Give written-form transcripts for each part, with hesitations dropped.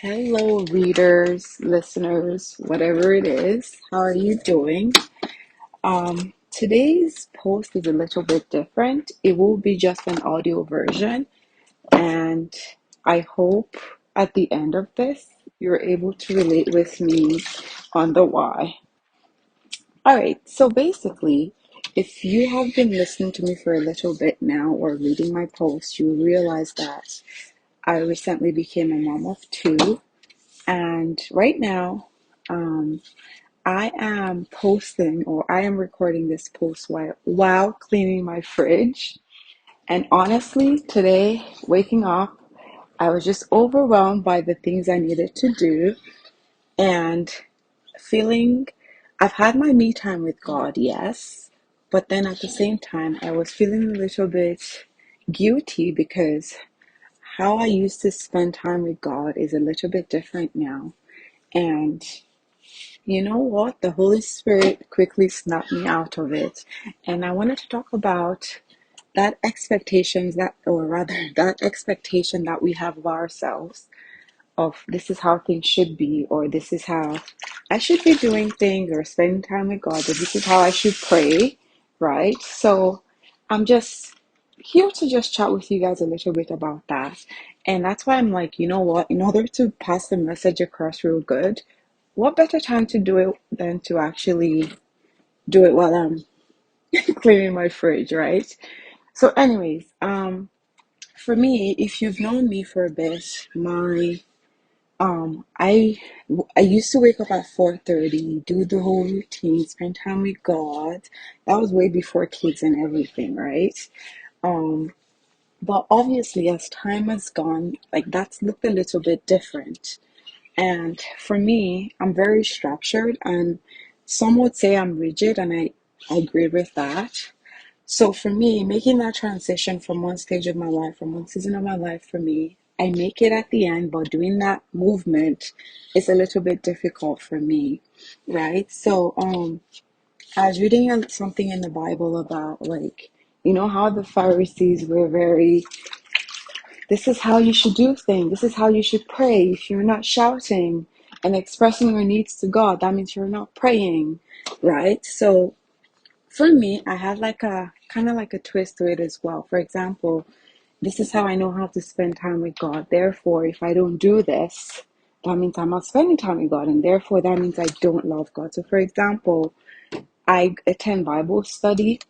Hello, readers, listeners, whatever it is. How are you doing? Today's post is a little bit different. It will be just an audio version, and I hope at the end of this you're able to relate with me on the why. All right, so basically, if you have been listening to me for a little bit now or reading my post, you realize that I recently became a mom of two. And right now, um, I am posting or I am recording this post while cleaning my fridge. And honestly, today, waking up, I was just overwhelmed by the things I needed to do and feeling I've had my me time with God, yes. But then at the same time, I was feeling a little bit guilty because how I used to spend time with God is a little bit different now. And you know what? The Holy Spirit quickly snapped me out of it. And I wanted to talk about or rather, that expectation that we have of ourselves, of this is how things should be, or this is how I should be doing things, or spending time with God, or this is how I should pray, right? So I'm just here to just chat with you guys a little bit about that. And that's why I'm like, you know what? In order to pass the message across real good, what better time to do it than to actually do it while I'm cleaning my fridge, right? So, anyways, for me, if you've known me for a bit, my I used to wake up at 4:30, do the whole routine, spend time with God. That was way before kids and everything, right? Um, but obviously, as time has gone, like that's looked a little bit different. And for me, I'm very structured, and some would say I'm rigid, and I agree with that. So for me, making that transition from one stage of my life, from one season of my life, for me, I make it at the end, but doing that movement is a little bit difficult for me, right? So I was reading something in the Bible about like, you know how the Pharisees were very, this is how you should do things. This is how you should pray. If you're not shouting and expressing your needs to God, that means you're not praying, right? So for me, I had like a kind of like a twist to it as well. For example, this is how I know how to spend time with God. Therefore, if I don't do this, that means I'm not spending time with God, and therefore that means I don't love God. So, for example, I attend Bible study,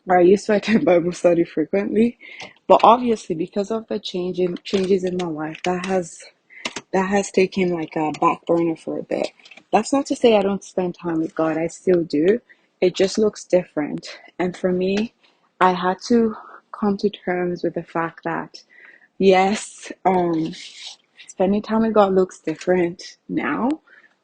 or I used to attend Bible study frequently, but obviously because of the changes in my life, that has taken like a back burner for a bit. That's not to say I don't spend time with God. I still do. It just looks different. And for me, I had to come to terms with the fact that yes, spending time with God looks different now,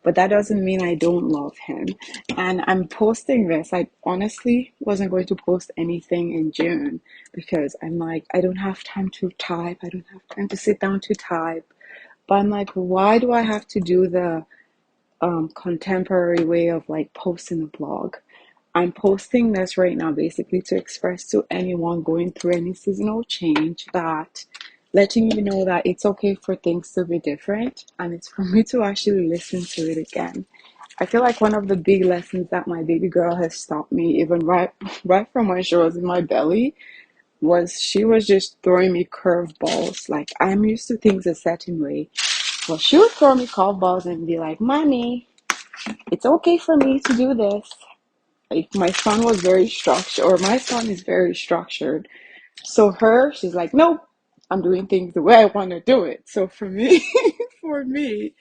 but that doesn't mean I don't love Him. And I'm posting this. I honestly wasn't going to post anything in June because I'm like, I don't have time to type. I don't have time to sit down to type. But I'm like, why do I have to do the contemporary way of like posting a blog? I'm posting this right now basically to express to anyone going through any seasonal change that letting you know that it's okay for things to be different and it's for me to actually listen to it again. I feel like one of the big lessons that my baby girl has taught me, even right from when she was in my belly, was she was just throwing me curveballs. Like I'm used to things a certain way, well, she would throw me curveballs and be like, Mommy, it's okay for me to do this. Like my son was very structured, or my son is very structured. So she's like, nope, I'm doing things the way I want to do it. So for me, for me,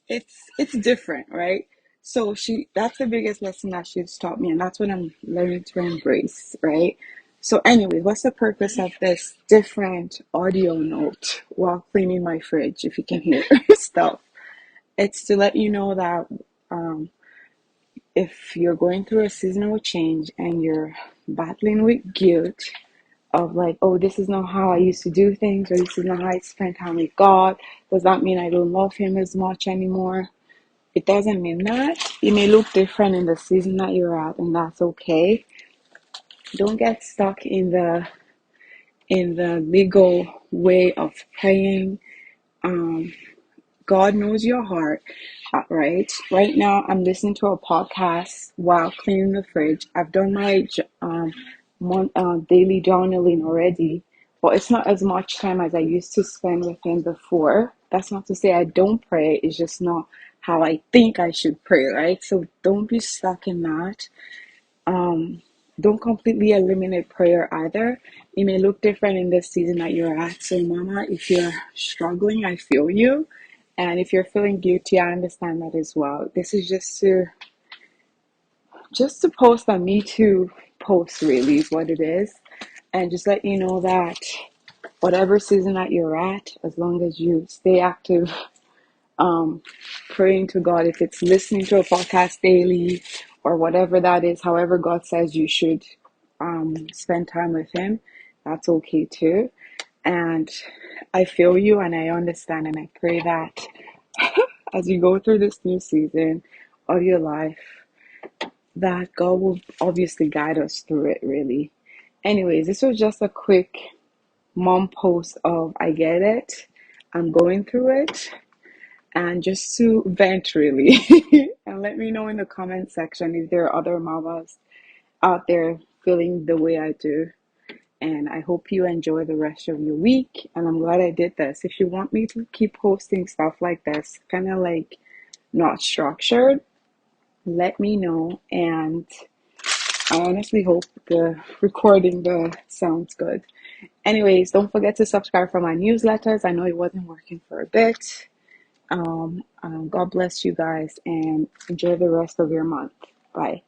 it's different, right? So that's the biggest lesson that she's taught me, and that's what I'm learning to embrace, right? So anyway, what's the purpose of this different audio note while cleaning my fridge, if you can hear stuff? It's to let you know that um, if you're going through a seasonal change and you're battling with guilt of like, oh, this is not how I used to do things, or this is not how I spend time with God, does that mean I don't love Him as much anymore? It doesn't mean that. It may look different in the season that you're at, and that's okay. Don't get stuck in the legal way of praying. Um, God knows your heart, right? Right now, I'm listening to a podcast while cleaning the fridge. I've done my daily journaling already, but it's not as much time as I used to spend with Him before. That's not to say I don't pray, it's just not how I think I should pray, right? So don't be stuck in that. Um, don't completely eliminate prayer either. It may look different in the season that you're at. So, Mama, if you're struggling, I feel you. And if you're feeling guilty, I understand that as well. This is just to post a Me Too post, really, is what it is. And just let you know that whatever season that you're at, as long as you stay active, um, praying to God, if it's listening to a podcast daily or whatever that is, however God says you should spend time with Him, that's okay too. And I feel you and I understand, and I pray that as you go through this new season of your life, that God will obviously guide us through it, really. Anyways, this was just a quick mom post of I get it, I'm going through it, and just to vent, really. And let me know in the comment section if there are other mamas out there feeling the way I do. And I hope you enjoy the rest of your week. And I'm glad I did this. If you want me to keep posting stuff like this, kind of like not structured, let me know. And I honestly hope the recording sounds good. Anyways, don't forget to subscribe for my newsletters. I know it wasn't working for a bit. God bless you guys and enjoy the rest of your month. Bye.